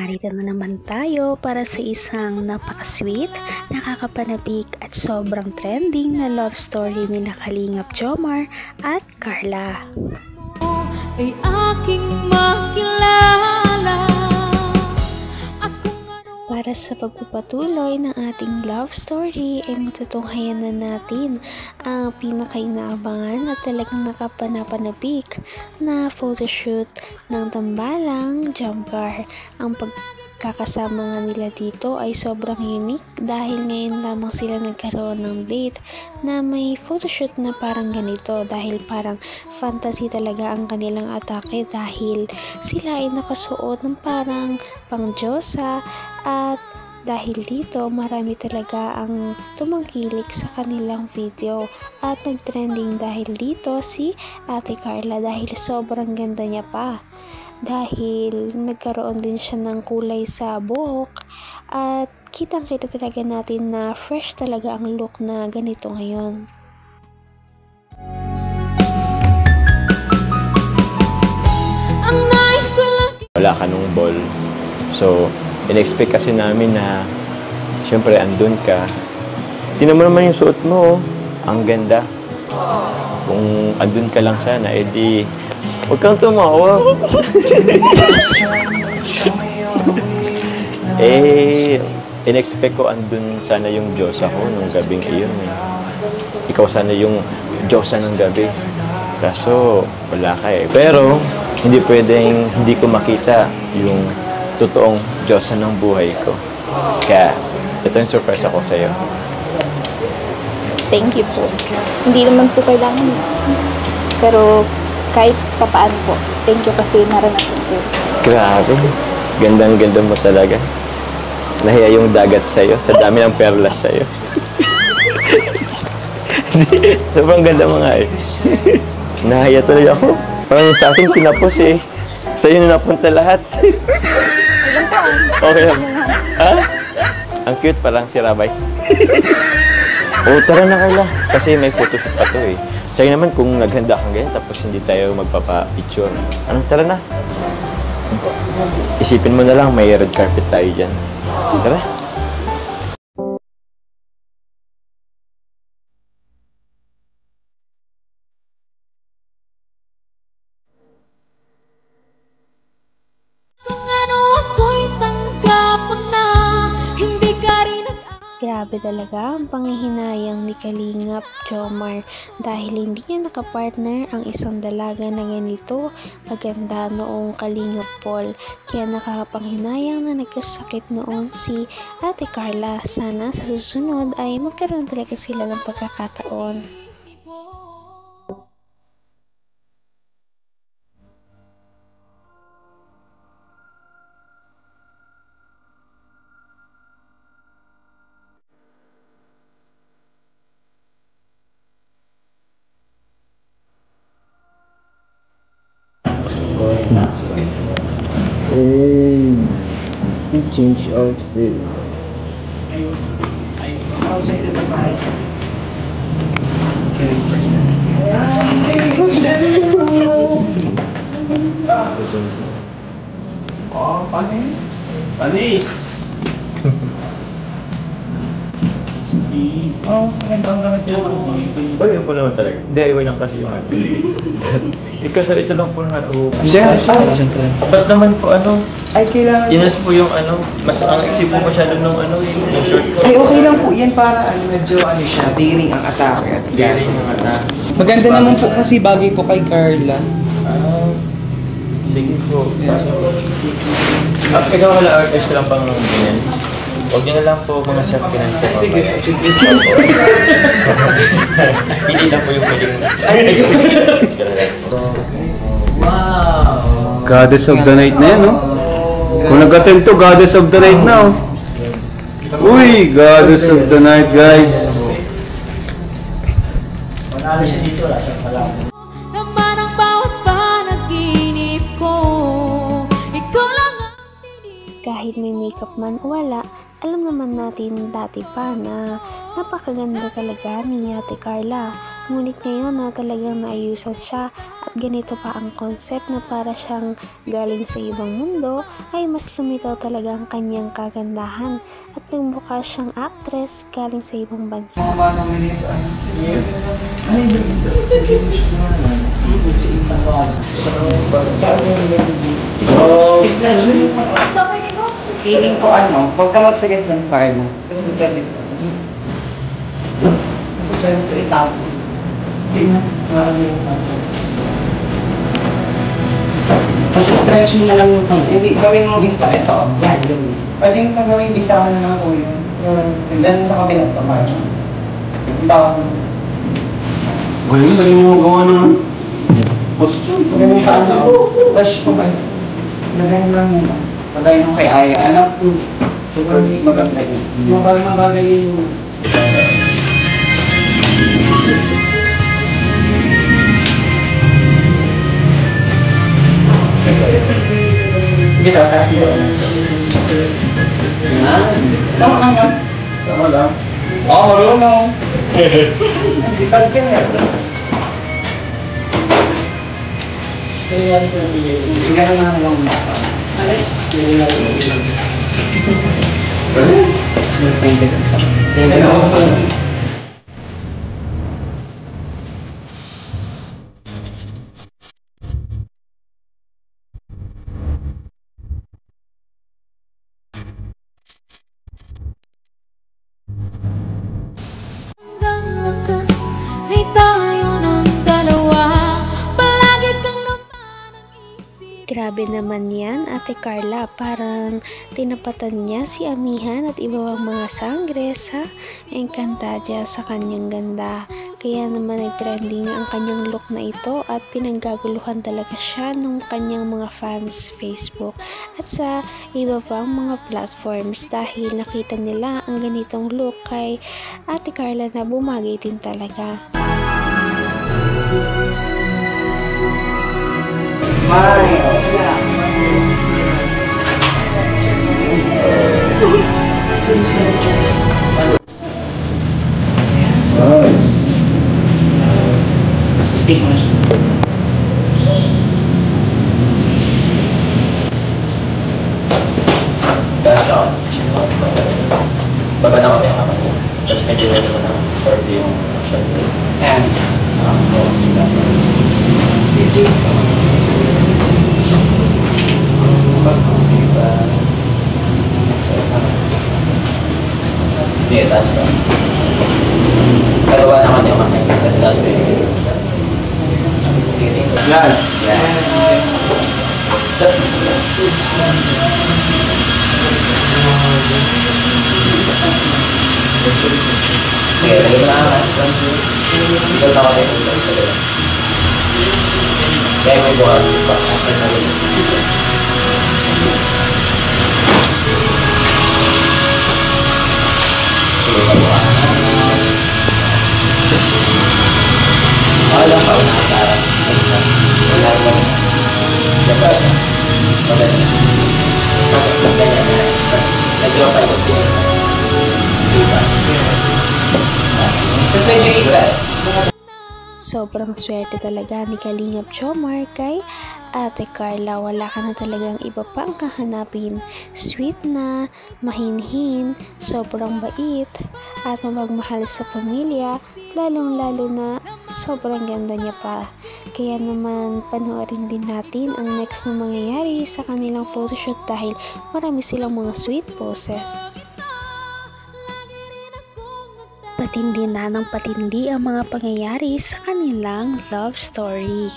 narito na naman tayo para sa isang napaka-sweet, nakakapanabik at sobrang trending na love story nila Kalingap Jomar at Carla. Ay aking makilala. Para sa pagpapatuloy ng ating love story ay matutunghayan na natin ang pinakainaabangan at talagang nakapanapanabik na photoshoot ng tambalang jump car. Ang pagkakasama nga nila dito ay sobrang unique dahil ngayon lamang sila nagkaroon ng date na may photoshoot na parang ganito, dahil parang fantasy talaga ang kanilang atake dahil sila ay nakasuot ng parang pangdiyosa. At dahil dito, marami talaga ang tumangkilik sa kanilang video at nag-trending dahil dito si Ate Carla dahil sobrang ganda niya pa. Dahil nagkaroon din siya ng kulay sa buhok at kitang-kita talaga natin na fresh talaga ang look na ganito ngayon. Wala ka nung ball. So, in-expect kasi namin na siyempre andun ka. Tingnan mo naman yung suot mo, ang ganda. Kung andun ka lang sana, edi huwag kang tumawa. In-expect ko andun sana yung Diyosa ko nung gabing iyon. Ikaw sana yung Diyosa ng gabi. Kaso wala ka eh. Pero hindi pwedeng hindi ko makita yung totoong Diyosa ng buhay ko. Kaya, ito yung surprise ako sa'yo. Thank you po. Hindi naman po kailangan. Pero, kahit papaano po, thank you kasi naranasan ko. Grabe. Gandang-ganda mo talaga. Nahiya yung dagat sa'yo. Sa dami ng perlas sa'yo. Sobrang ganda mo nga eh. Nahiya talaga ako. Parang sa akin kinapos eh. Sa'yo na napunta lahat. Okay lang. Ha? Ang cute parang si Rabay. Oh, tara na Carla. Kasi may photoshoot pa to eh. Sa'yo naman kung naghanda kang ganyan tapos hindi tayo magpapa-picture. Anong tara na? Isipin mo na lang may red carpet tayo dyan. Tara. Grabe talaga ang panghihinayang ni Kalingap Jomar dahil hindi niya nakapartner ang isang dalaga na ganito maganda noong Kalingap Paul. Kaya nakakapanghinayang na nagkasakit noon si Ate Carla. Sana sa susunod ay magkaroon talaga sila ng pagkakataon. And change outfit. Oh, panis. Panis. Oh, magandang gamit yan. Oh, yun po naman talaga. DIY lang kasi yung ano. Ikaw sa ito lang po ng ano. Siya. Ba't naman po ano? Ay, kailangan. Inas po yung ano. Mas ang isip po masyado nung ano yung short ko. Ay, okay lang po. Yan para ano, medyo ano siya, daring ang atake. At Daring ang atake. Maganda naman po kasi bagay po kay Carla. Sige po. Ikaw wala artist ko lang pang ganyan. Huwag niyo na lang po mga self-finance po. Sige. Hindi lang po yung pwedeng... Wow! Goddess of the Night na yan, no? Kung nag-attend to, Goddess of the Night na, oh. Uy! Goddess of the Night, guys! Naman ang bawat panaginip ko. Ikaw lang ang Kahit may makeup man o wala, alam naman natin dati pa na napakaganda talaga ni Ate Carla. Ngunit ngayon na talagang naayusan siya at ganito pa ang concept na para siyang galing sa ibang mundo, ay mas lumitaw talaga ang kanyang kagandahan at nagmukha siyang actress galing sa ibang bansa. Feeling ko huwag ka magsagad sa kaya mo. Kasi syempre itaw. Hindi na, marami yung cancer. Kasi stretch mo na lang yung pang. Hindi, gawin mo isa. Ito, yan, yun. Pwede mo pa gawin isa ka na lang ako yun. And then sa kabilang to, March. Ito. Galing mo gawa ng posture. Gawin ka Rush ko ba? Lagay lang yun. Lagay nung kay Aya. Alam ko, super maganda yun. Mabagay yun. Dito, taas dito. Tama lang. Tama lang. Oo, marunong. Dipag ka nga. Tingnan na lang muna. Tingnan na lang. Mas mainit. Tingnan na lang. Hanggang wakas ay tayo ng dalawa. Palagi kang naman ang isip. Grabe naman yan, Ate Carla. Parang tinapatan niya si Amihan at iba pang mga sangres, ha? Encantadia sa kanyang ganda. Kaya naman nag-trending ang kanyang look na ito at pinanggaguluhan talaga siya ng kanyang mga fans sa Facebook at sa iba pang mga platforms dahil nakita nila ang ganitong look kay Ate Carla na bumagay din talaga. Stick mo na siya. Baba na kami ang kamay mo. Tapos medyo na naman ang curve yung shot. And, Hindi, taas pa. Pero ba naman yung kamay? Tapos taas pa yung... Sige, tingin ko. Yan. Sige, lagay mo na ang last one. Ikaw na kami kung lagay. Kaya may buwan pa. Ay, sabi. Sige, pabuhan. Wala pa, unakarang. Wala pa. Dapat. Maganda. Bakit ganyan na? Tapos, nag-draw tayo ng pinisa. Diba? Tapos medyo iba. Sobrang swerte talaga ni Kalingap Jomar kay Ate Carla. Wala ka na talagang iba pang kahanapin. Sweet na, mahinhin, sobrang bait, at mapagmahal sa pamilya, lalong-lalo na sobrang ganda niya pa. Kaya naman panoorin din natin ang next na mangyayari sa kanilang photoshoot dahil marami silang mga sweet poses. Patindi na ng patindi ang mga pangyayari sa kanilang love story.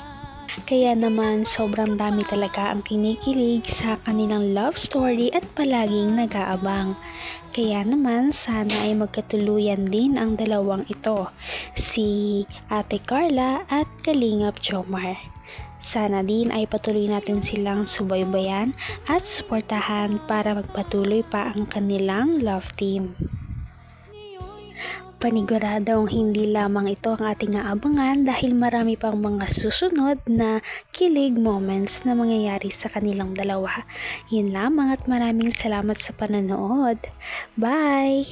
Kaya naman sobrang dami talaga ang kinikilig sa kanilang love story at palaging nag-aabang. Kaya naman sana ay magkatuluyan din ang dalawang ito, si Ate Carla at Kalingap Jomar. Sana din ay patuloy natin silang subaybayan at suportahan para magpatuloy pa ang kanilang love team. Paniguradong hindi lamang ito ang ating aabangan dahil marami pang mga susunod na kilig moments na mangyayari sa kanilang dalawa. Yun lamang at maraming salamat sa pananood. Bye!